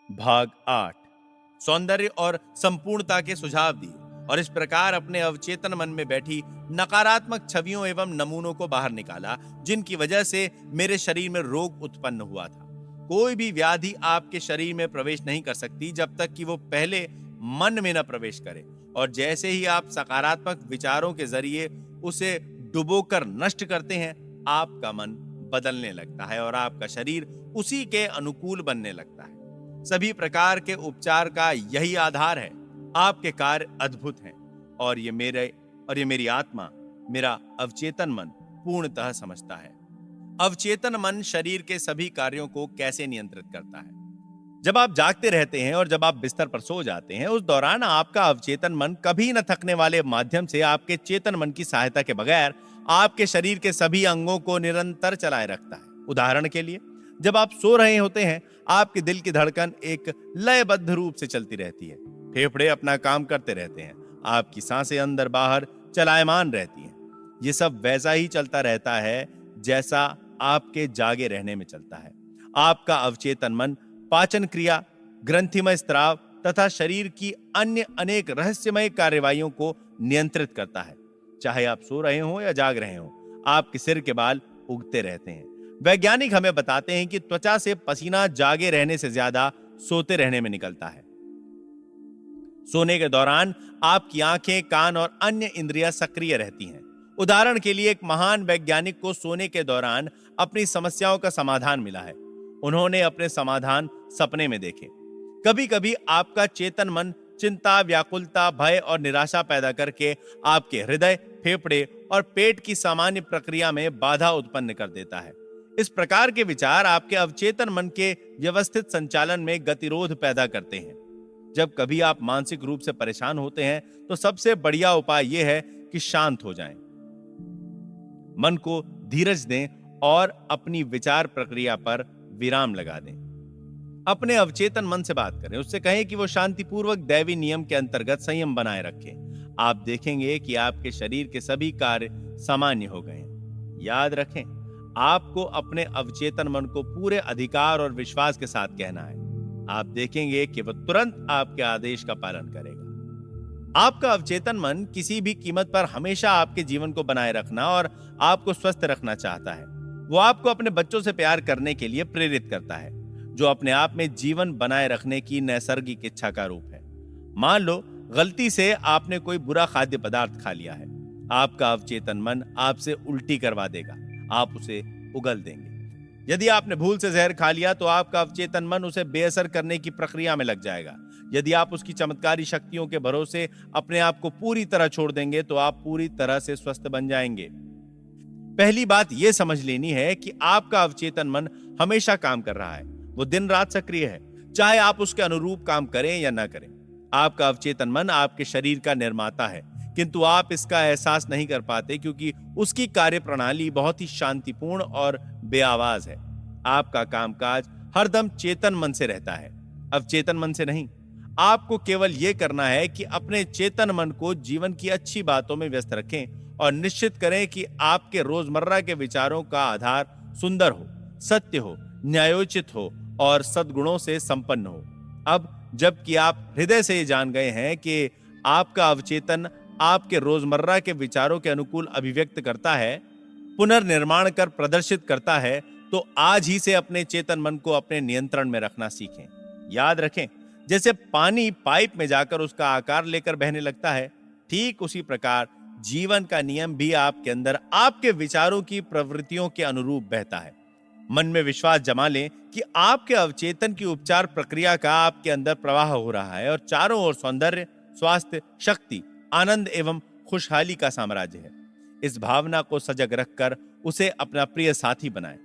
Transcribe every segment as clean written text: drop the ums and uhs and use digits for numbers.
भाग 8 सौंदर्य और संपूर्णता के सुझाव दिए और इस प्रकार अपने अवचेतन मन में बैठी नकारात्मक छवियों एवं नमूनों को बाहर निकाला, जिनकी वजह से मेरे शरीर में रोग उत्पन्न हुआ था। कोई भी व्याधि आपके शरीर में प्रवेश नहीं कर सकती जब तक कि वो पहले मन में न प्रवेश करे, और जैसे ही आप सकारात्मक विचारों के जरिए उसे डुबोकर नष्ट करते हैं, आपका मन बदलने लगता है और आपका शरीर उसी के अनुकूल बनने लगता है। सभी प्रकार के उपचार का यही आधार है। आपके कार्य अद्भुत हैं और ये मेरी आत्मा, मेरा अवचेतन मन पूर्णतः समझता है। अवचेतन मन शरीर के सभी कार्यों को कैसे नियंत्रित करता है। जब आप जागते रहते हैं और जब आप बिस्तर पर सो जाते हैं, उस दौरान आपका अवचेतन मन कभी न थकने वाले माध्यम से आपके चेतन मन की सहायता के बगैर आपके शरीर के सभी अंगों को निरंतर चलाए रखता है। उदाहरण के लिए, जब आप सो रहे होते हैं, आपके दिल की धड़कन एक लयबद्ध रूप से चलती रहती है, फेफड़े अपना काम करते रहते हैं, आपकी सांसें अंदर बाहर चलायमान रहती हैं। ये सब वैसा ही चलता रहता है जैसा आपके जागे रहने में चलता है। आपका अवचेतन मन पाचन क्रिया, ग्रंथिमय स्त्राव तथा शरीर की अन्य अनेक रहस्यमय कार्यवाहियों को नियंत्रित करता है। चाहे आप सो रहे हो या जाग रहे हो, आपके सिर के बाल उगते रहते हैं। वैज्ञानिक हमें बताते हैं कि त्वचा से पसीना जागे रहने से ज्यादा सोते रहने में निकलता है। सोने के दौरान आपकी आंखें, कान और अन्य इंद्रियां सक्रिय रहती हैं। उदाहरण के लिए, एक महान वैज्ञानिक को सोने के दौरान अपनी समस्याओं का समाधान मिला है। उन्होंने अपने समाधान सपने में देखे। कभी कभी आपका चेतन मन चिंता, व्याकुलता, भय और निराशा पैदा करके आपके हृदय, फेफड़े और पेट की सामान्य प्रक्रिया में बाधा उत्पन्न कर देता है। इस प्रकार के विचार आपके अवचेतन मन के व्यवस्थित संचालन में गतिरोध पैदा करते हैं। जब कभी आप मानसिक रूप से परेशान होते हैं, तो सबसे बढ़िया उपाय यह है कि शांत हो जाएं, मन को धीरज दें और अपनी विचार प्रक्रिया पर विराम लगा दें। अपने अवचेतन मन से बात करें, उससे कहें कि वो शांतिपूर्वक दैवी नियम के अंतर्गत संयम बनाए रखे। आप देखेंगे कि आपके शरीर के सभी कार्य सामान्य हो गए हैं। याद रखें, आपको अपने अवचेतन मन को पूरे अधिकार और विश्वास के साथ कहना है। आप देखेंगे कि वह तुरंत आपके आदेश का पालन करेगा। आपका अवचेतन मन किसी भी कीमत पर हमेशा आपके जीवन को बनाए रखना और आपको स्वस्थ रखना चाहता है। वो आपको अपने बच्चों से प्यार करने के लिए प्रेरित करता है, जो अपने आप में जीवन बनाए रखने की नैसर्गिक इच्छा का रूप है। मान लो गलती से आपने कोई बुरा खाद्य पदार्थ खा लिया है, आपका अवचेतन मन आपसे उल्टी करवा देगा, आप उसे उगल देंगे। यदि आपने भूल से जहर खा लिया, तो आपका अवचेतन मन उसे बेअसर करने की प्रक्रिया में लग जाएगा। यदि आप उसकी चमत्कारी शक्तियों के भरोसे अपने आप को पूरी तरह छोड़ देंगे, तो आप पूरी तरह से स्वस्थ बन जाएंगे। पहली बात यह समझ लेनी है कि आपका अवचेतन मन हमेशा काम कर रहा है। वो दिन रात सक्रिय है, चाहे आप उसके अनुरूप काम करें या ना करें। आपका अवचेतन मन आपके शरीर का निर्माता है, किंतु आप इसका एहसास नहीं कर पाते क्योंकि उसकी कार्यप्रणाली बहुत ही शांतिपूर्ण और बेआवाज है। आपका कामकाज हरदम चेतन मन से रहता है, अवचेतन मन से नहीं। आपको केवल यह करना है कि अपने चेतन मन को जीवन की अच्छी बातों में व्यस्त रखें और निश्चित करें कि आपके रोजमर्रा के विचारों का आधार सुंदर हो, सत्य हो, न्यायोचित हो और सद्गुणों से संपन्न हो। अब जबकि आप हृदय से ये जान गए हैं कि आपका अवचेतन आपके रोजमर्रा के विचारों के अनुकूल अभिव्यक्त करता है, पुनर्निर्माण कर प्रदर्शित करता है, तो आज ही से अपने चेतन मन को अपने नियंत्रण में रखना सीखें। याद रखें, जैसे पानी पाइप में जाकर उसका आकार लेकर बहने लगता है, ठीक उसी प्रकार जीवन का नियम भी आपके अंदर आपके विचारों की प्रवृत्तियों के अनुरूप बहता है। मन में विश्वास जमा लें कि आपके अवचेतन की उपचार प्रक्रिया का आपके अंदर प्रवाह हो रहा है और चारों ओर सौंदर्य, स्वास्थ्य, शक्ति, आनंद एवं खुशहाली का साम्राज्य है। इस भावना को सजग रखकर उसे अपना प्रिय साथी बनाएं।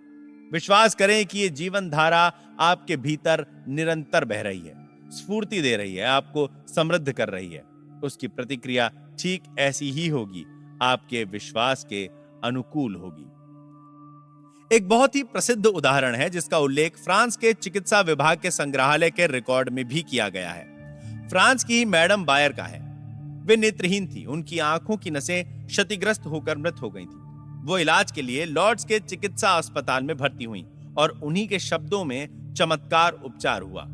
विश्वास करें कि ये जीवन धारा आपके भीतर निरंतर बह रही है, स्फूर्ति दे रही है, आपको समृद्ध कर रही है। उसकी प्रतिक्रिया ठीक ऐसी ही होगी, आपके विश्वास के अनुकूल होगी। एक बहुत ही प्रसिद्ध उदाहरण है जिसका उल्लेख फ्रांस के चिकित्सा विभाग के संग्रहालय के रिकॉर्ड में भी किया गया है। फ्रांस की ही मैडम बायर का है। वे नेत्रहीन थी, उनकी आंखों की नसें क्षतिग्रस्त होकर मृत हो गई थी। वो इलाज के लिए लॉर्ड्स के चिकित्सा अस्पताल में भर्ती हुई और उन्हीं के शब्दों में चमत्कार उपचार हुआ।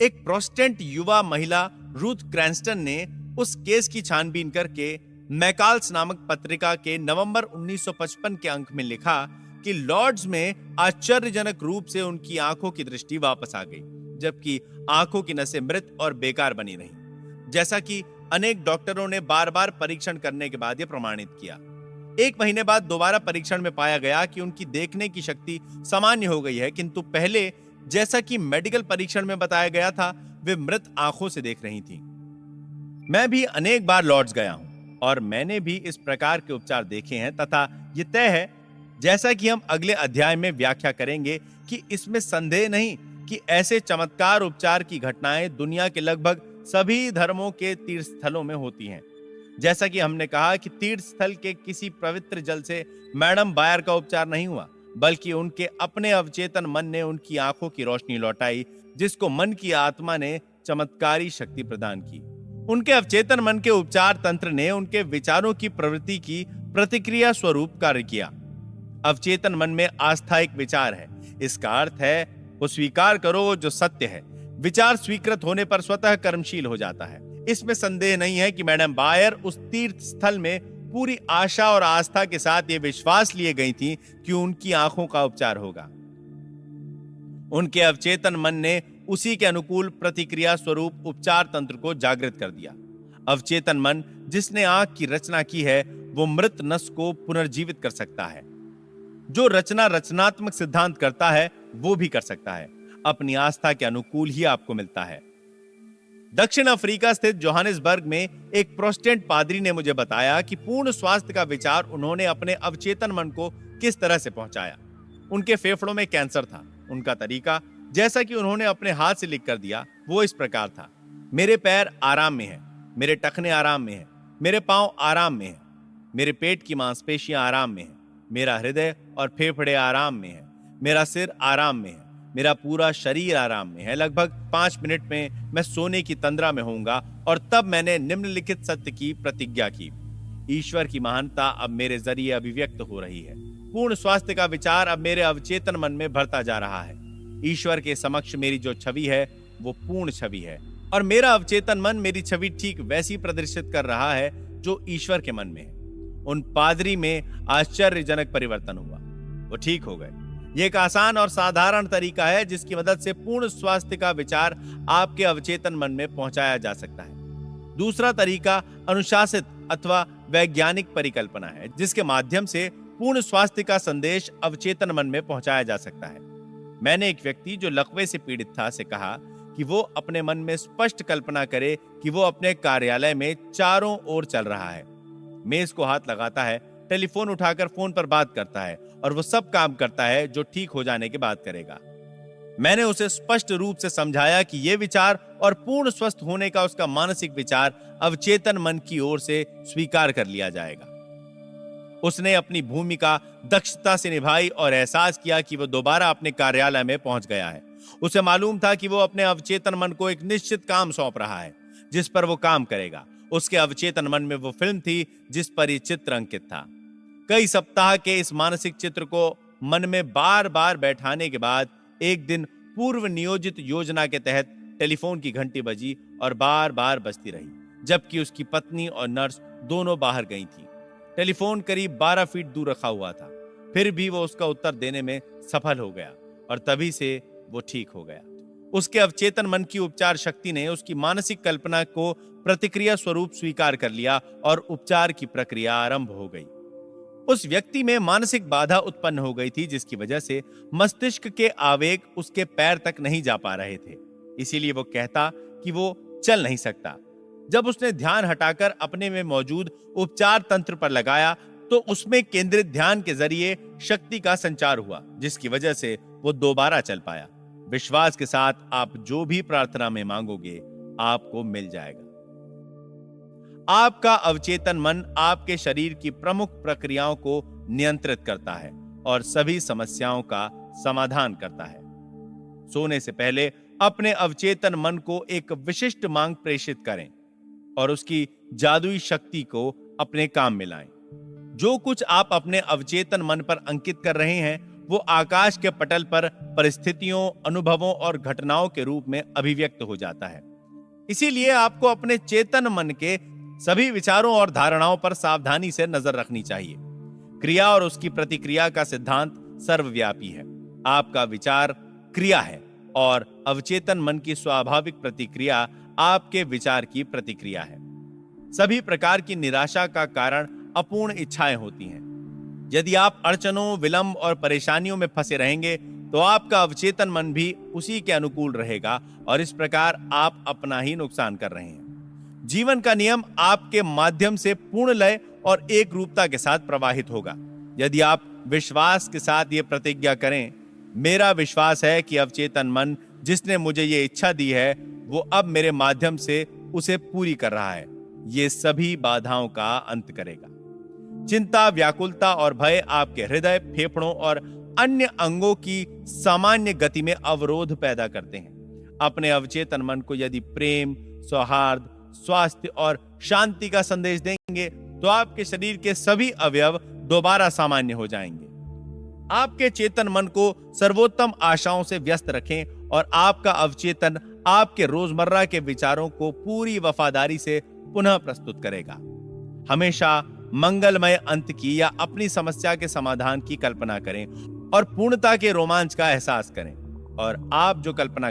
एक प्रोटेस्टेंट युवा महिला रूथ क्रैंस्टन ने उस केस की छानबीन करके मैकाल्स नामक पत्रिका के नवंबर 1955 के अंक में लिखा कि लॉर्ड्स में आश्चर्यजनक रूप से उनकी आंखों की दृष्टि वापस आ गई, जबकि आंखों की नसें मृत और बेकार बनी रहीं, जैसा कि अनेक डॉक्टरों ने बार-बार परीक्षण करने के बाद यह प्रमाणित किया। 1 महीने बाद दोबारा परीक्षण में पाया गया कि उनकी देखने की शक्ति सामान्य हो गई है, किंतु पहले जैसा कि मेडिकल परीक्षण में बताया गया था, वे मृत आंखों से देख रही थीं। मैं भी अनेक बार लॉर्ड्स गया हूं और मैंने भी इस प्रकार के उपचार देखे हैं तथा यह तय है, जैसा कि हम अगले अध्याय में व्याख्या करेंगे, कि इसमें संदेह नहीं कि ऐसे चमत्कार उपचार की घटनाएं दुनिया के लगभग सभी धर्मों के तीर्थ स्थलों में होती हैं। जैसा कि हमने कहा कि तीर्थ स्थल के किसी पवित्र जल से मैडम बायर का उपचार नहीं हुआ, बल्कि उनके अपने अवचेतन मन ने उनकी आंखों की रोशनी लौटाई, जिसको मन की आत्मा ने चमत्कारी शक्ति प्रदान की। उनके अवचेतन मन के उपचार तंत्र ने उनके विचारों की प्रवृत्ति की प्रतिक्रिया स्वरूप कार्य किया। अवचेतन मन में आस्था एक विचार है। इसका अर्थ है वो स्वीकार करो जो सत्य है। विचार स्वीकृत होने पर स्वतः कर्मशील हो जाता है। इसमें संदेह नहीं है कि मैडम बायर उस तीर्थ स्थल में पूरी आशा और आस्था के साथ ये विश्वास लिए गई थी कि उनकी आंखों का उपचार होगा। उनके अवचेतन मन ने उसी के अनुकूल प्रतिक्रिया स्वरूप उपचार तंत्र को जागृत कर दिया। अवचेतन मन जिसने आंख की रचना की है, वो मृत नस को पुनर्जीवित कर सकता है। जो रचनात्मक सिद्धांत करता है, वो भी कर सकता है। अपनी आस्था के अनुकूल ही आपको मिलता है। दक्षिण अफ्रीका स्थित जोहानिसबर्ग में एक प्रोटेस्टेंट पादरी ने मुझे बताया कि पूर्ण स्वास्थ्य का विचार उन्होंने अपने अवचेतन मन को किस तरह से पहुंचाया। उनके फेफड़ों में कैंसर था। उनका तरीका, जैसा कि उन्होंने अपने हाथ से लिख कर दिया, वो इस प्रकार था। मेरे पैर आराम में हैं, मेरे टखने आराम में हैं, मेरे पांव आराम में हैं, मेरे पेट की मांसपेशियां आराम में हैं, मेरा हृदय और फेफड़े आराम में हैं, मेरा सिर आराम में है, मेरा पूरा शरीर आराम में है। लगभग 5 मिनट में मैं सोने की तंद्रा में होऊंगा। और तब मैंने निम्नलिखित सत्य की प्रतिज्ञा की। ईश्वर की महानता अब मेरे जरिए अभिव्यक्त हो रही है। पूर्ण स्वास्थ्य का विचार अब मेरे अवचेतन मन में भरता जा रहा है। ईश्वर के समक्ष मेरी जो छवि है, वो पूर्ण छवि है, और मेरा अवचेतन मन मेरी छवि ठीक वैसी प्रदर्शित कर रहा है जो ईश्वर के मन में है। उन पादरी में आश्चर्यजनक परिवर्तन हुआ। वो ठीक हो गए। यह एक आसान और साधारण तरीका है जिसकी मदद से पूर्ण स्वास्थ्य का विचार आपके अवचेतन मन में पहुंचाया जा सकता है। दूसरा तरीका अनुशासित अथवा वैज्ञानिक परिकल्पना है, जिसके माध्यम से पूर्ण स्वास्थ्य का संदेश अवचेतन मन में पहुंचाया जा सकता है। मैंने एक व्यक्ति जो लकवे से पीड़ित था से कहा कि वो अपने मन में स्पष्ट कल्पना करे कि वो अपने कार्यालय में चारों ओर चल रहा है, मेज को हाथ लगाता है, टेलीफोन उठाकर फोन पर बात करता है और वो सब काम करता है जो ठीक हो जाने के बाद करेगा। मैंने उसे स्पष्ट रूप से समझाया कि यह विचार और पूर्ण स्वस्थ होने का उसका मानसिक विचार अवचेतन मन की ओर से स्वीकार कर लिया जाएगा। उसने अपनी भूमिका दक्षता से निभाई और एहसास किया कि वो दोबारा अपने कार्यालय में पहुंच गया है। उसे मालूम था कि वो अपने अवचेतन मन को एक निश्चित काम सौंप रहा है जिस पर वो काम करेगा। उसके अवचेतन मन में वो फिल्म थी जिस पर यह चित्र अंकित था। कई सप्ताह के इस मानसिक चित्र को मन में बार बार बैठाने के बाद एक दिन पूर्व नियोजित योजना के तहत टेलीफोन की घंटी बजी और बार बार बजती रही, जबकि उसकी पत्नी और नर्स दोनों बाहर गई थी। टेलीफोन करीब 12 फीट दूर रखा हुआ था। फिर भी वो उसका उत्तर देने में सफल हो गया और तभी से वो ठीक हो गया। उसके अवचेतन मन की उपचार शक्ति ने उसकी मानसिक कल्पना को प्रतिक्रिया स्वरूप स्वीकार कर लिया और उपचार की प्रक्रिया आरंभ हो गई। उस व्यक्ति में मानसिक बाधा उत्पन्न हो गई थी जिसकी वजह से मस्तिष्क के आवेग उसके पैर तक नहीं जा पा रहे थे। इसीलिए वो कहता कि वो चल नहीं सकता। जब उसने ध्यान हटाकर अपने में मौजूद उपचार तंत्र पर लगाया तो उसमें केंद्रित ध्यान के जरिए शक्ति का संचार हुआ, जिसकी वजह से वो दोबारा चल पाया। विश्वास के साथ आप जो भी प्रार्थना में मांगोगे आपको मिल जाएगा। आपका अवचेतन मन आपके शरीर की प्रमुख प्रक्रियाओं को नियंत्रित करता है और सभी समस्याओं का समाधान करता है। सोने से पहले अपने अवचेतन मन को एक विशिष्ट मांग प्रेषित करें और उसकी जादुई शक्ति को अपने काम में लाएं। जो कुछ आप अपने अवचेतन मन पर अंकित कर रहे हैं वो आकाश के पटल पर परिस्थितियों, अनुभवों और घटनाओं के रूप में अभिव्यक्त हो जाता है। इसीलिए आपको अपने चेतन मन के सभी विचारों और धारणाओं पर सावधानी से नजर रखनी चाहिए। क्रिया और उसकी प्रतिक्रिया का सिद्धांत सर्वव्यापी है। आपका विचार क्रिया है और अवचेतन मन की स्वाभाविक प्रतिक्रिया आपके विचार की प्रतिक्रिया है। सभी प्रकार की निराशा का कारण अपूर्ण इच्छाएं होती हैं। यदि आप अड़चनों, विलंब और परेशानियों में फंसे रहेंगे तो आपका अवचेतन मन भी उसी के अनुकूल रहेगा और इस प्रकार आप अपना ही नुकसान कर रहे हैं। जीवन का नियम आपके माध्यम से पूर्ण लय और एक रूपता के साथ प्रवाहित होगा। यदि आप विश्वास के साथ ये प्रतिज्ञा करें, मेरा विश्वास है कि अवचेतन मन जिसने मुझे ये इच्छा दी है वो अब मेरे माध्यम से उसे पूरी कर रहा है, ये सभी बाधाओं का अंत करेगा। चिंता, व्याकुलता और भय आपके हृदय, फेफड़ों और अन्य अंगों की सामान्य गति में अवरोध पैदा करते हैं। अपने अवचेतन मन को यदि प्रेम, सौहार्द, स्वास्थ्य और शांति का संदेश देंगे तो आपके शरीर के सभी अवयव दोबारा सामान्य हो जाएंगे। आपके चेतन मन को सर्वोत्तम आशाओं से व्यस्त रखें और आपका अवचेतन आपके रोजमर्रा के विचारों को पूरी वफादारी से पुनः प्रस्तुत करेगा। हमेशा मंगलमय अंत की या अपनी समस्या के समाधान की कल्पना करें और पूर्णता के रोमांच का एहसास करें। और आप जो कल्पना